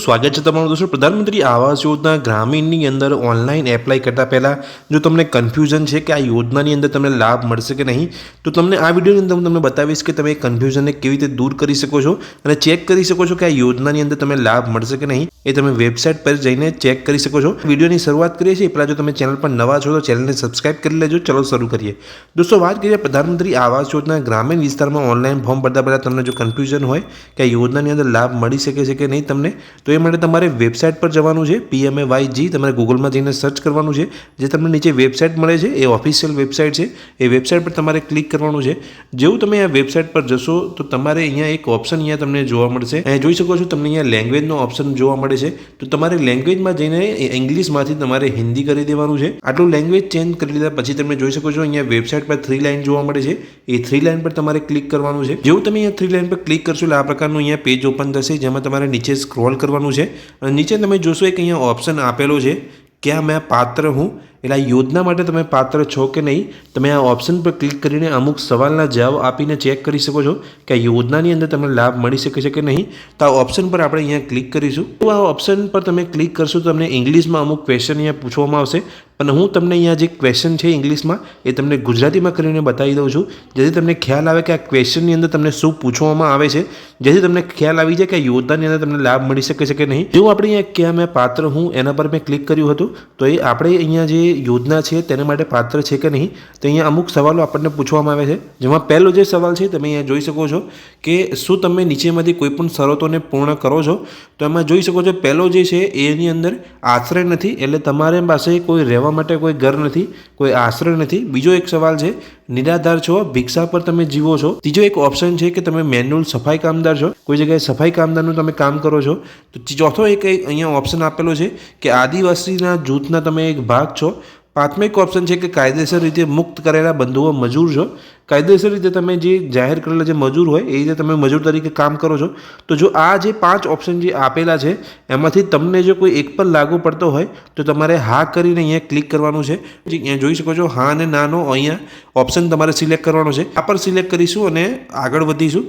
સ્વાગત છે તમારું દોસ્તો પ્રધાનમંત્રી આવાસ યોજના ગ્રામીણની અંદર ઓનલાઈન એપ્લાય કરતાં પહેલાં જો તમને કન્ફ્યુઝન છે કે આ યોજનાની અંદર તમને લાભ મળશે કે નહીં, તો તમને આ વિડીયોની અંદર હું તમને બતાવીશ કે તમે એ કન્ફ્યુઝનને કેવી રીતે દૂર કરી શકો છો અને ચેક કરી શકો છો કે આ યોજનાની અંદર તમને લાભ મળશે કે નહીં, એ તમે વેબસાઇટ પર જઈને ચેક કરી શકો છો। વિડીયોની શરૂઆત કરીએ છીએ પહેલાં જો તમે ચેનલ પર નવા છો તો ચેનલને સબસ્ક્રાઇબ કરી લેજો। ચલો શરૂ કરીએ દોસ્તો। વાત કરીએ પ્રધાનમંત્રી આવાસ યોજના ગ્રામીણ વિસ્તારમાં ઓનલાઈન ફોર્મ ભરતા પહેલાં તમને જો કન્ફ્યુઝન હોય કે આ યોજનાની અંદર લાભ મળી શકે છે કે નહીં તમને, તો એ માટે તમારે વેબસાઇટ પર જવાનું છે। PMAYG તમારે ગૂગલમાં જઈને સર્ચ કરવાનું છે। જે તમને નીચે વેબસાઇટ મળે છે એ ઓફિશિયલ વેબસાઇટ છે, એ વેબસાઇટ પર તમારે ક્લિક કરવાનું છે। જેવું તમે આ વેબસાઇટ પર જશો તો તમારે અહીંયા એક ઓપ્શન અહીંયા તમને જોવા મળશે। અહીંયા જોઈ શકો છો તમને અહીંયા લેંગ્વેજનો ઓપ્શન જોવા મળે છે, તો તમારે લેંગ્વેજમાં જઈને ઇંગ્લિશમાંથી તમારે હિન્દી કરી દેવાનું છે। આટલું લેંગ્વેજ ચેન્જ કરી લીધા પછી તમે જોઈ શકો છો અહીંયા વેબસાઇટ પર 3 લાઇન જોવા મળે છે, એ 3 લાઇન પર તમારે ક્લિક કરવાનું છે। જેવું તમે અહીંયા 3 લાઇન પર ક્લિક કરશો એટલે આ પ્રકારનું અહીંયા પેજ ઓપન થશે, જેમાં તમારે નીચે સ્ક્રોલ કરવાનું છે અને નીચે તમે જોશો એક અહીંયા ઓપ્શન આપેલો છે, क्या मैं पात्र हूँ, એટલે આ યોજના માટે તમે પાત્ર છો કે નહીં, તમે આ ઓપ્શન પર ક્લિક કરીને અમુક સવાલના જવાબ આપીને ચેક કરી શકો છો કે આ યોજનાની અંદર તમને લાભ મળી શકે છે કે નહીં। તો આ ઓપ્શન પર આપણે અહીંયા ક્લિક કરીશું। તો આ ઓપ્શન પર તમે ક્લિક કરશો તો તમને ઇંગ્લિશમાં અમુક ક્વેશ્ચન અહીંયા પૂછવામાં આવશે, પણ હું તમને અહીંયા જે ક્વેશ્ચન છે ઇંગ્લિશમાં એ તમને ગુજરાતીમાં કરીને બતાવી દઉં છું, જેથી તમને ખ્યાલ આવે કે આ ક્વેશ્ચનની અંદર તમને શું પૂછવામાં આવે છે, જેથી તમને ખ્યાલ આવી જાય કે આ યોજનાની અંદર તમને લાભ મળી શકે છે કે નહીં। જો આપણે અહીંયા ક્યાં મેં પાત્ર હું એના પર મેં ક્લિક કર્યું હતું, તો એ આપણે અહીંયા જે યોજના છે તેના માટે પાત્ર છે કે નહીં, તો અહીંયા અમુક સવાલો આપણને પૂછવામાં આવે છે। જેમાં પહેલો જે સવાલ છે તમે અહીંયા જોઈ શકો છો કે શું તમે નીચેમાંથી કોઈ પણ શરતોને પૂર્ણ કરો છો, તો એમાં જોઈ શકો છો પહેલો જે છે એની અંદર આશ્રય નથી, એટલે તમારી પાસે કોઈ રહેવા માટે કોઈ ઘર નથી, કોઈ આશ્રય નથી। બીજો એક સવાલ છે નિરાધાર છો, ભિક્ષા પર તમે જીવો છો। ત્રીજો એક ઓપ્શન છે કે તમે મેન્યુઅલ સફાઈ કામદાર છો, કોઈ જગ્યાએ સફાઈ કામદારનું તમે કામ કરો છો। તો ચોથો એક અહીંયા ઓપ્શન આપેલો છે કે આદિવાસીના જૂથના તમે એક ભાગ છો। પાંચમો એક ઓપ્શન છે કે કાયદેસર રીતે મુક્ત કરેલા બંધુઓ મજૂર છો, કાયદેસર રીતે તમે જે જાહેર કરેલા જે મજૂર હોય એ રીતે તમે મજૂર તરીકે કામ કરો છો। તો જો આ જે 5 ઓપ્શન જે આપેલા છે એમાંથી તમને જો કોઈ એક પણ લાગુ પડતો હોય તો તમારે હા કરીને અહીંયા ક્લિક કરવાનું છે। અહીંયા જોઈ શકો છો હા અને નાનો અહીંયા ઓપ્શન તમારે સિલેક્ટ કરવાનો છે, આ પર સિલેક્ટ કરીશું અને આગળ વધીશું।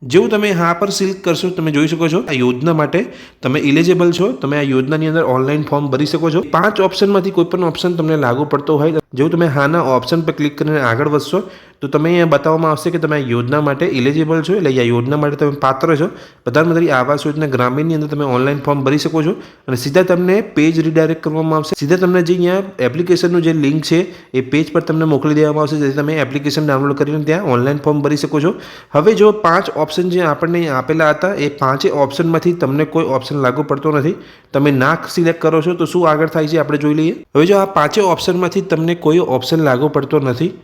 જેવું તમે હા પર સિલેક્ટ કરશો તમે જોઈ શકો છો આ યોજના માટે તમે ઇલિજિબલ છો, તમે આ યોજનાની અંદર ઓનલાઈન ફોર્મ ભરી શકો છો। 5 ઓપ્શનમાંથી કોઈ પણ ઓપ્શન તમને લાગુ પડતો હોય, જેવું તમે હાના ઓપ્શન પર ક્લિક કરીને આગળ વધશો તો તમે અહીંયા બતાવવામાં આવશે કે તમે આ યોજના માટે ઇલિજિબલ છો, એટલે આ યોજના માટે તમે પાત્ર છો। પ્રધાનમંત્રી આવાસ યોજના ગ્રામીણની અંદર તમે ઓનલાઈન ફોર્મ ભરી શકો છો અને સીધા તમને પેજ રીડાયરેક્ટ કરવામાં આવશે। સીધા તમને જે અહીંયા એપ્લિકેશનનું જે લિંક છે એ પેજ પર તમને મોકલી દેવામાં આવશે, જેથી તમે એપ્લિકેશન ડાઉનલોડ કરીને ત્યાં ઓનલાઈન ફોર્મ ભરી શકો છો। હવે જો 5 ઓપ્શન જે આપણને આપેલા હતા એ 5 ઓપ્શનમાંથી તમને કોઈ ઓપ્શન લાગુ પડતો નથી, તમે ના સિલેક્ટ કરો છો તો શું આગળ થાય છે આપણે જોઈ લઈએ। હવે જો આ 5 ઓપ્શનમાંથી તમને કોઈ ઓપ્શન લાગુ પડતો નથી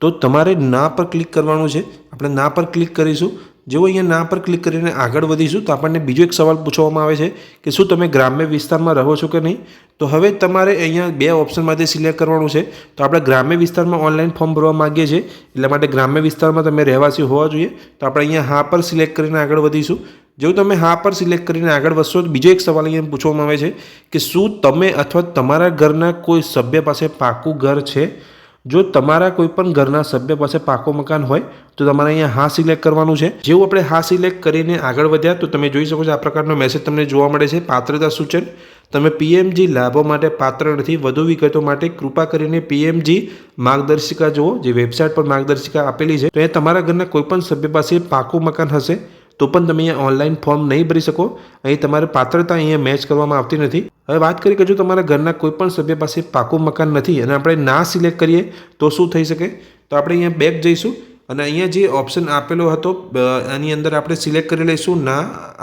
તો તમારે ના પર ક્લિક કરવાનું છે। આપણે ના પર ક્લિક કરીશું। જેવો અહીંયા ના પર ક્લિક કરીને આગળ વધીશું તો આપણને બીજો એક સવાલ પૂછવામાં આવે છે કે શું તમે ગ્રામ્ય વિસ્તારમાં રહો છો કે નહીં। તો હવે તમારે અહીંયા 2 ઓપ્શનમાંથી સિલેક્ટ કરવાનું છે। તો આપણે ગ્રામ્ય વિસ્તારમાં ઓનલાઈન ફોર્મ ભરવા માગીએ છીએ, એટલા માટે ગ્રામ્ય વિસ્તારમાં તમે રહેવાસી હોવા જોઈએ, તો આપણે અહીંયા હા પર સિલેક્ટ કરીને આગળ વધીશું। જેવું તમે હા પર સિલેક્ટ કરીને આગળ વધશો તો બીજો એક સવાલ અહીંયા પૂછવામાં આવે છે કે શું તમે અથવા તમારા ઘરના કોઈ સભ્ય પાસે પાકું ઘર છે। જો તમારા કોઈ પણ ઘરના સભ્ય પાસે પાકું મકાન હોય તો તમારે અહીંયા હા સિલેક્ટ કરવાનું છે। જેવું આપણે હા સિલેક્ટ કરીને આગળ વધ્યા તો તમે જોઈ શકો છો આ પ્રકારનો મેસેજ તમને જોવા મળે છે, પાત્રતા સૂચન, તમે PMG લાભો માટે પાત્ર નથી, વધુ વિગતો માટે કૃપા કરીને PMG માર્ગદર્શિકા જુઓ, જે વેબસાઇટ પર માર્ગદર્શિકા આપેલી છે। તો એ તમારા ઘરના કોઈ પણ સભ્ય પાસે પાકું મકાન હશે તો પણ તમે અહીંયા ઓનલાઈન ફોર્મ નહીં ભરી શકો, અહીં તમારે પાત્રતા અહીંયા મેચ કરવામાં આવતી નથી। હવે વાત કરીએ કે જો તમારા ઘરના કોઈ પણ સભ્ય પાસે પાકું મકાન નથી અને આપણે ના સિલેક્ટ કરીએ તો શું થઈ શકે, તો આપણે અહીંયા બેક જઈશું અને અહીંયા જે ઓપ્શન આપેલો હતો એની અંદર આપણે સિલેક્ટ કરી લઈશું ના।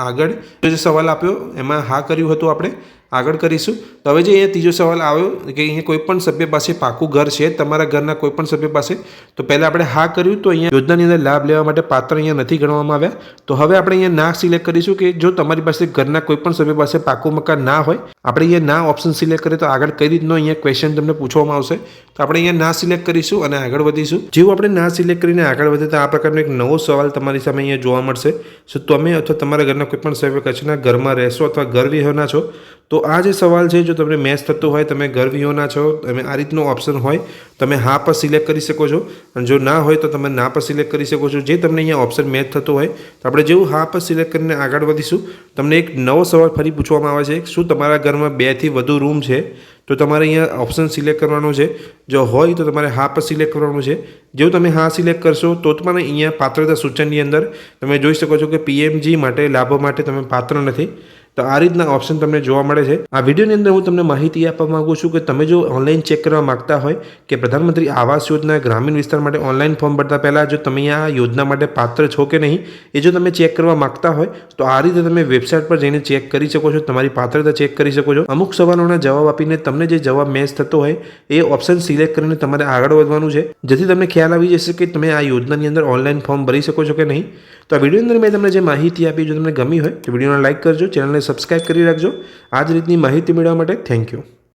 આગળ જે સવાલ આપ્યો એમાં હા કર્યું હતું, આપણે આગળ કરીશું। તો હવે જે અહીંયા ત્રીજો સવાલ આવ્યો કે અહીંયા કોઈ પણ સભ્ય પાસે પાકું ઘર છે, તમારા ઘરના કોઈ પણ સભ્ય પાસે, તો પહેલાં આપણે હા કર્યું તો અહીંયા યોજનાની અંદર લાભ લેવા માટે પાત્ર અહીંયા નથી ગણવામાં આવ્યા। તો હવે આપણે અહીંયા ના સિલેક્ટ કરીશું કે જો તમારી પાસે ઘરના કોઈ પણ સભ્ય પાસે પાકું મકાન ના હોય, આપણે અહીંયા ના ઓપ્શન સિલેક્ટ કરીએ તો આગળ કઈ રીતનો અહીંયા ક્વેશ્ચન તમને પૂછવામાં આવશે, તો આપણે અહીંયા ના સિલેક્ટ કરીશું અને આગળ વધીશું। જેવું આપણે ના સિલેક્ટ કરીને આગળ વધે તો આ પ્રકારનો એક નવો સવાલ તમારી સામે અહીંયા જોવા મળશે। શું તમે અથવા તમારા ઘરના કોઈ પણ સભ્ય કચ્છના ઘરમાં રહેશો અથવા ઘર વિહોણા છો, તો આ જે સવાલ છે, જો તમને મેચ થતો હોય, તમે ઘર વિહોણા છો, તમે આ રીતનો ઓપ્શન હોય, તમે હા પર સિલેક્ટ કરી શકો છો, અને જો ના હોય તો તમે ના પર સિલેક્ટ કરી શકો છો. જે તમને અહીંયા ઓપ્શન મેચ થતો હોય, તો આપણે જેવું હા પર સિલેક્ટ કરીને આગળ વધીશું, તમને એક નવો સવાલ ફરી પૂછવામાં આવે છે, શું તમારા ઘરમાં 2થી વધુ રૂમ છે? તો તમારે અહીંયા ઓપ્શન સિલેક્ટ કરવાનો છે. જો હોય તો તમારે હા પર સિલેક્ટ કરવાનું છે. જેવું તમે હા સિલેક્ટ કરશો તો તમારે અહીંયા પાત્રતા સૂચનની અંદર તમે જોઈ શકો છો કે પીએમજી માટે લાભો માટે તમે પાત્ર નથી. તો આ રીતના ઓપ્શન તમને જોવા મળે છે. આ વિડીયોની અંદર હું તમને માહિતી આપવા માગું છું કે તમે જો ઓનલાઈન ચેક કરવા માગતા હોય કે પ્રધાનમંત્રી આવાસ યોજના ગ્રામીણ વિસ્તાર માટે ઓનલાઈન ફોર્મ ભરતા પહેલાં જો તમે આ યોજના માટે પાત્ર છો કે નહીં, એ જો તમે ચેક કરવા માગતા હોય તો આ રીતે તમે વેબસાઇટ પર જઈને ચેક કરી શકો છો, તમારી પાત્રતા ચેક કરી શકો છો. અમુક સવાલોના જવાબ આપીને તમને જે જવાબ મેચ થતો હોય એ ઓપ્શન સિલેક્ટ કરીને તમારે આગળ વધવાનું છે, જેથી તમને ખ્યાલ આવી જશે કે તમે આ યોજનાની અંદર ઓનલાઈન ફોર્મ ભરી શકો છો કે નહીં. તો આ વિડીયોની અંદર મેં તમને જે માહિતી આપી, જો તમને ગમી હોય તો વિડીયોને લાઇક કરજો, ચેનલને સબસ્ક્રાઇબ કરી રાખજો. આ જ રીતની માહિતી મેળવવા માટે થેન્ક યુ.